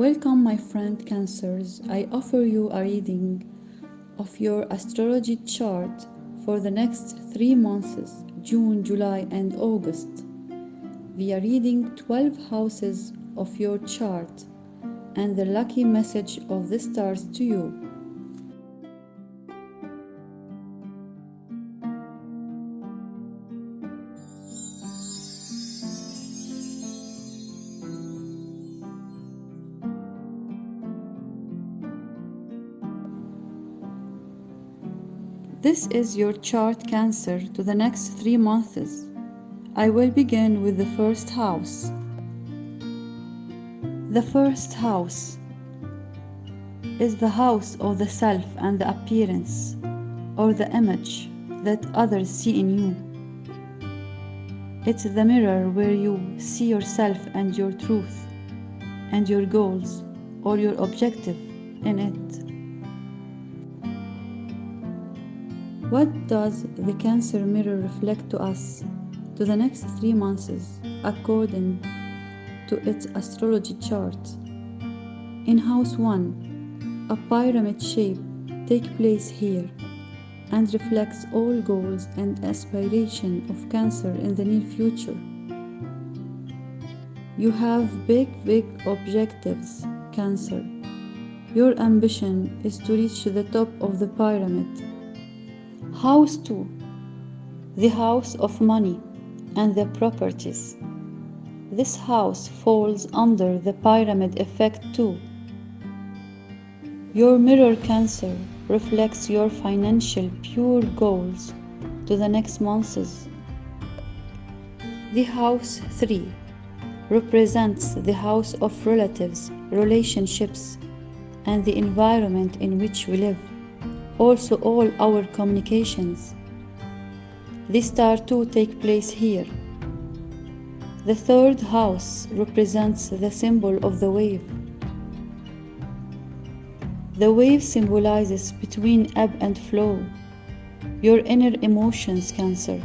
Welcome, my friend Cancers. I offer you a reading of your astrology chart for the next 3 months, June, July, and August. We are reading 12 houses of your chart and the lucky message of the stars to you. This is your chart, Cancer, to the next 3 months. I will begin with the first house. The first house is the house of the self and the appearance, or the image that others see in you. It's the mirror where you see yourself and your truth, and your goals, or your objective in it. What does the Cancer mirror reflect to us to the next 3 months according to its astrology chart? In house 1, a pyramid shape takes place here and reflects all goals and aspiration of Cancer in the near future. You have big objectives, Cancer. Your ambition is to reach to the top of the pyramid. House 2, the house of money and the properties. This house falls under the pyramid effect too. Your mirror, Cancer, reflects your financial pure goals to the next months. The house 3 represents the house of relatives, relationships, and the environment in which we live. Also all our communications. The star 2 take place here. The third house represents the symbol of the wave. The wave symbolizes between ebb and flow, your inner emotions, Cancer.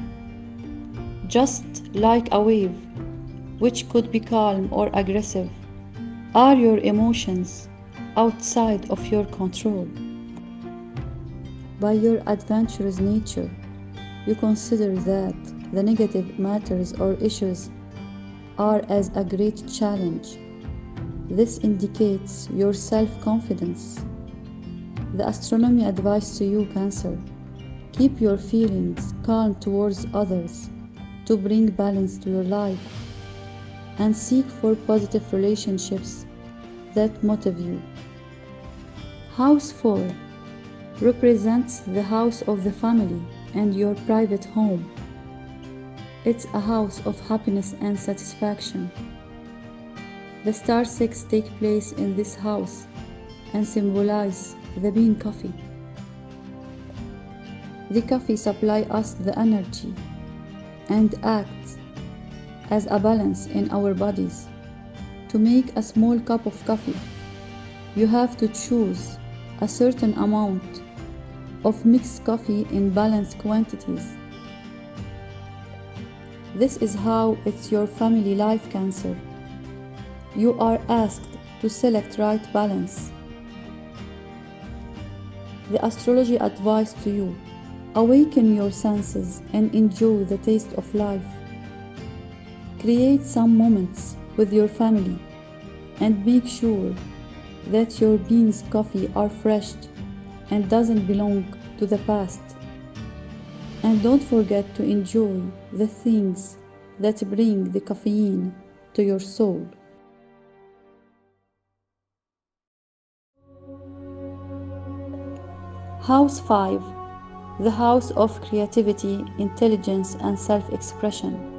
Just like a wave, which could be calm or aggressive, are your emotions outside of your control. By your adventurous nature, you consider that the negative matters or issues are as a great challenge. This indicates your self-confidence. The astronomy advice to you, Cancer: keep your feelings calm towards others to bring balance to your life, and seek for positive relationships that motivate you. House 4 represents the house of the family and your private home. It's a house of happiness and satisfaction. The star 6 take place in this house and symbolize the bean coffee. The coffee supply us the energy and acts as a balance in our bodies. To make a small cup of coffee, you have to choose a certain amount of mixed coffee in balanced quantities. This is how it's your family life, Cancer. You are asked to select right balance. The astrology advice to you: awaken your senses and enjoy the taste of life. Create some moments with your family and make sure that your beans coffee are fresh and doesn't belong to the past. And don't forget to enjoy the things that bring the caffeine to your soul. House 5, the house of creativity, intelligence, and self-expression.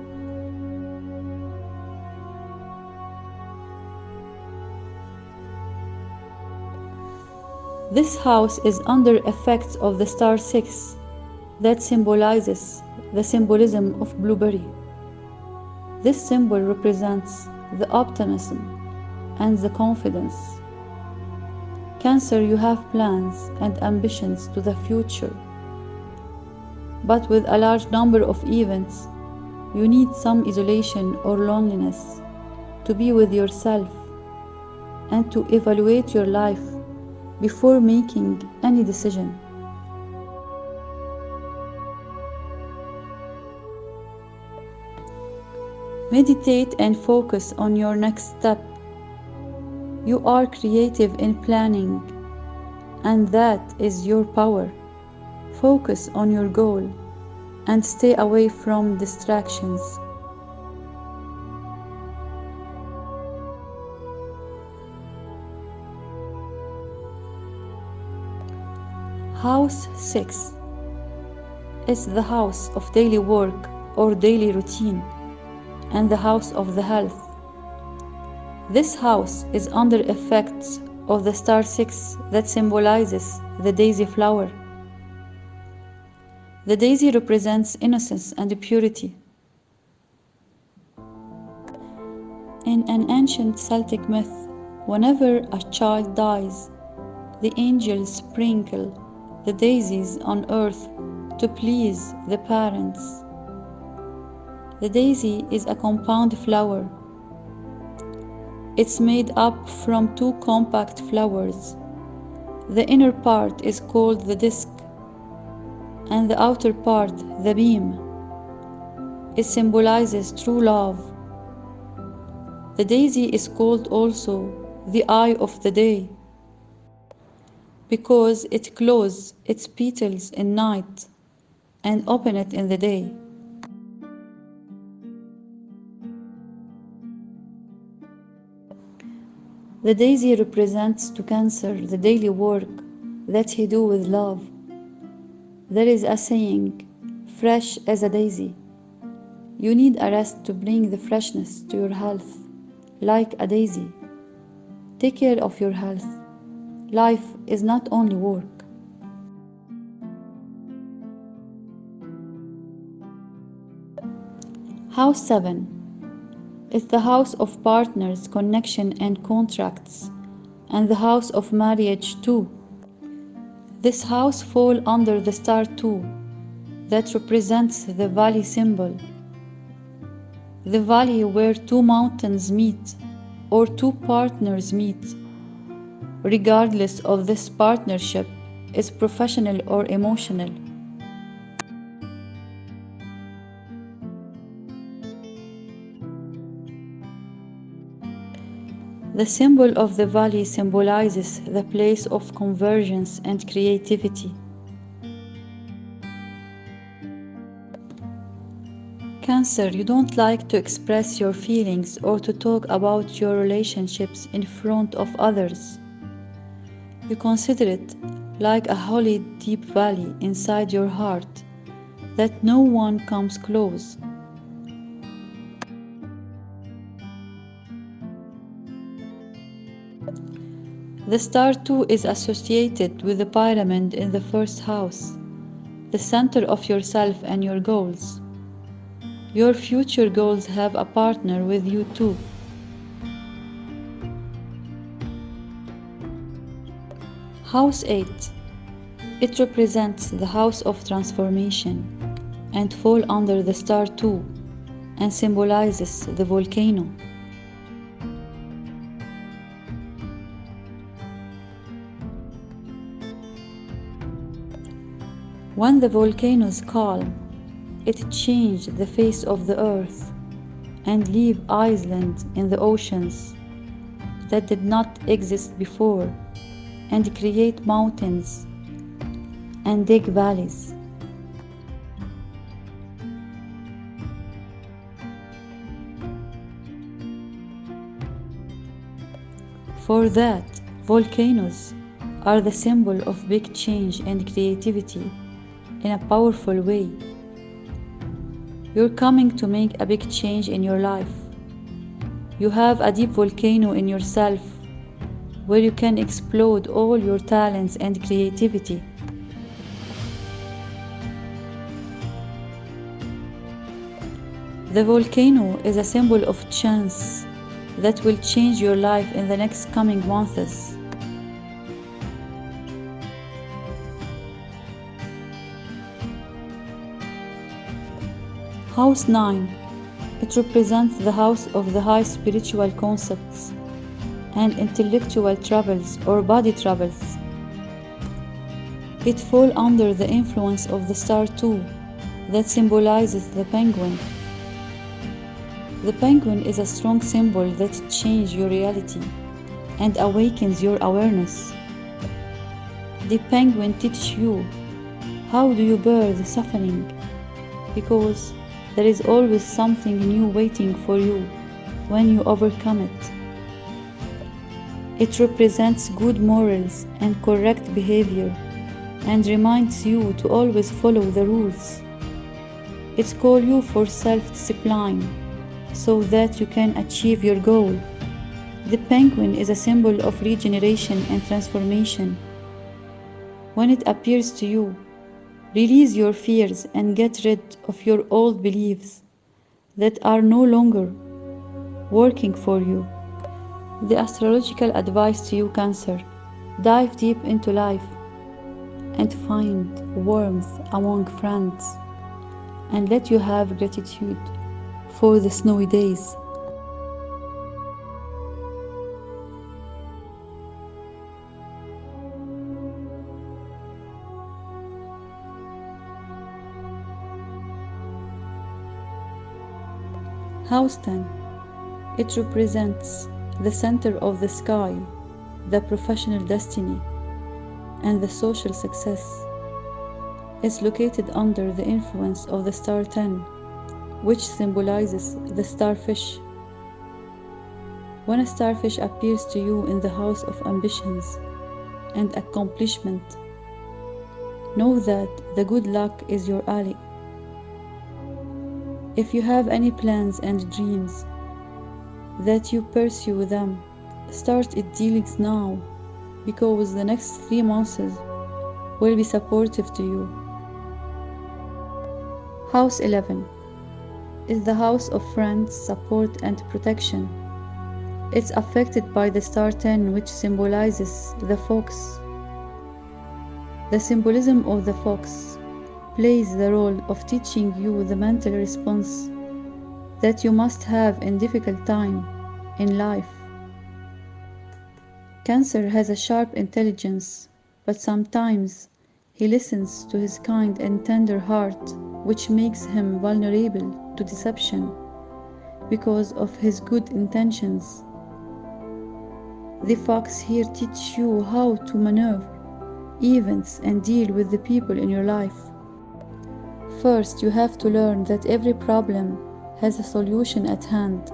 This house is under effects of the star 6 that symbolizes the symbolism of blueberry. This symbol represents the optimism and the confidence. Cancer, you have plans and ambitions to the future, but with a large number of events, you need some isolation or loneliness to be with yourself. and to evaluate your life before making any decision. Meditate and focus on your next step. You are creative in planning, and that is your power. Focus on your goal and stay away from distractions. House 6 is the house of daily work or daily routine, and the house of the health. This house is under effects of the star 6 that symbolizes the daisy flower. The daisy represents innocence and purity. In an ancient Celtic myth, whenever a child dies, the angels sprinkle the daisies on earth to please the parents. The daisy is a compound flower. It's made up from two compact flowers. The inner part is called the disc, and the outer part, the beam. It symbolizes true love. The daisy is called also the eye of the day, because it closes its petals in night and opens it in the day. The daisy represents to Cancer the daily work that he do with love. There is a saying, fresh as a daisy. You need a rest to bring the freshness to your health, like a daisy. Take care of your health. Life is not only work. House 7 is the house of partners, connection and contracts, and the house of marriage too. This house falls under the star 2 that represents the valley symbol. The valley where two mountains meet or two partners meet, regardless of this partnership is professional or emotional. The symbol of the valley symbolizes the place of convergence and creativity. Cancer, you don't like to express your feelings or to talk about your relationships in front of others. You consider it like a holy deep valley inside your heart that no one comes close. The star 2 is associated with the pyramid in the first house, the center of yourself and your goals. Your future goals have a partner with you too. House 8. It represents the house of transformation and falls under the star 2 and symbolizes the volcano. When the volcanoes calm, it changed the face of the earth and leave islands in the oceans that did not exist before, and create mountains and dig valleys. For that, volcanoes are the symbol of big change and creativity in a powerful way. You're coming to make a big change in your life. You have a deep volcano in yourself where you can explode all your talents and creativity. The volcano is a symbol of chance that will change your life in the next coming months. House 9. It represents the house of the high spiritual concepts and intellectual troubles or body troubles. It falls under the influence of the star 2, that symbolizes the penguin. The penguin is a strong symbol that changes your reality and awakens your awareness. The penguin teaches you how do you bear the suffering, because there is always something new waiting for you when you overcome it. It represents good morals and correct behavior and reminds you to always follow the rules. It calls you for self-discipline so that you can achieve your goal. The penguin is a symbol of regeneration and transformation. When it appears to you, release your fears and get rid of your old beliefs that are no longer working for you. The astrological advice to you, Cancer: dive deep into life and find warmth among friends, and let you have gratitude for the snowy days. House 10. It represents the center of the sky, the professional destiny, and the social success. It's located under the influence of the star 10, which symbolizes the starfish. When a starfish appears to you in the house of ambitions and accomplishment, know that the good luck is your ally. If you have any plans and dreams, that you pursue them, start it dealings now, because the next 3 months will be supportive to you. House 11 is the house of friends, support, and protection. It's affected by the star 10, which symbolizes the fox. The symbolism of the fox plays the role of teaching you the mental response that you must have in difficult time in life. Cancer has a sharp intelligence, but sometimes he listens to his kind and tender heart, which makes him vulnerable to deception because of his good intentions. The fox here teaches you how to maneuver events and deal with the people in your life. First, you have to learn that every problem has a solution at hand.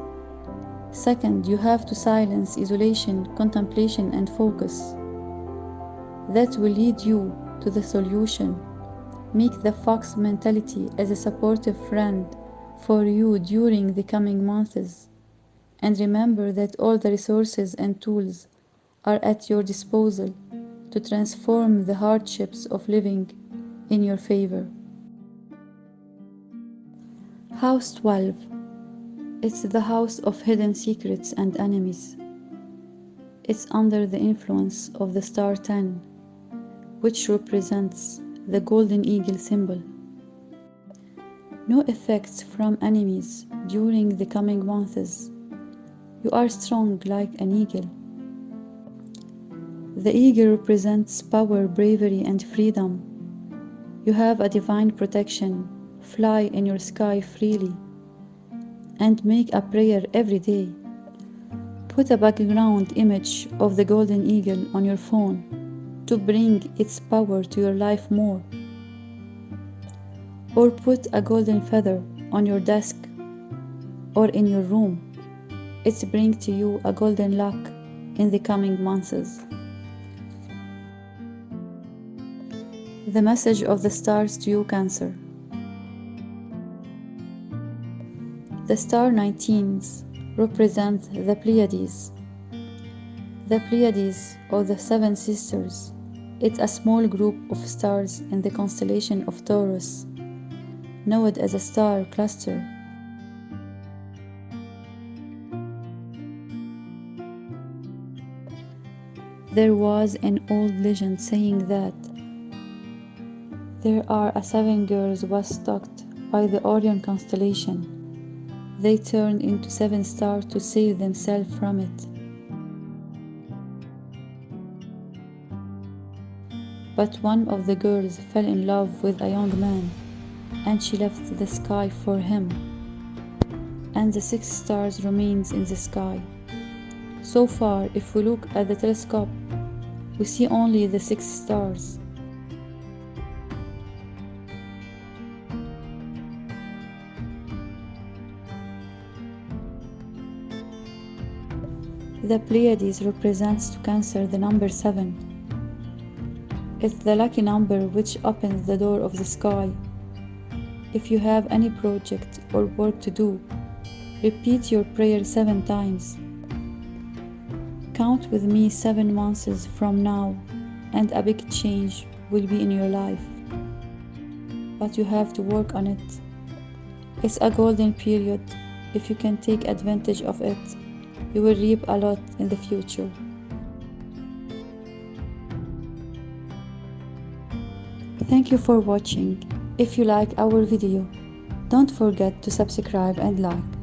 Second, you have to silence isolation, contemplation, and focus. That will lead you to the solution. Make the fox mentality as a supportive friend for you during the coming months. And remember that all the resources and tools are at your disposal to transform the hardships of living in your favor. House 12. It's the house of hidden secrets and enemies. It's under the influence of the star 10, which represents the golden eagle symbol. No effects from enemies during the coming months. You are strong like an eagle. The eagle represents power, bravery, and freedom. You have a divine protection. Fly in your sky freely and make a prayer every day. Put a background image of the golden eagle on your phone to bring its power to your life more. Or put a golden feather on your desk or in your room. It brings to you a golden luck in the coming months. The message of the stars to you, Cancer. The star 19s represent the Pleiades. The Pleiades, or the Seven Sisters, it's a small group of stars in the constellation of Taurus, known as a star cluster. There was an old legend saying that there are 7 girls was stalked by the Orion constellation. They turned into 7 stars to save themselves from it. But one of the girls fell in love with a young man, and she left the sky for him. And the 6 stars remains in the sky. So far, if we look at the telescope, we see only the 6 stars. The Pleiades represents to Cancer the number 7. It's the lucky number which opens the door of the sky. If you have any project or work to do, repeat your prayer 7 times. Count with me 7 months from now, and a big change will be in your life. But you have to work on it. It's a golden period. If you can take advantage of it, you will reap a lot in the future. Thank you for watching. If you like our video, don't forget to subscribe and like.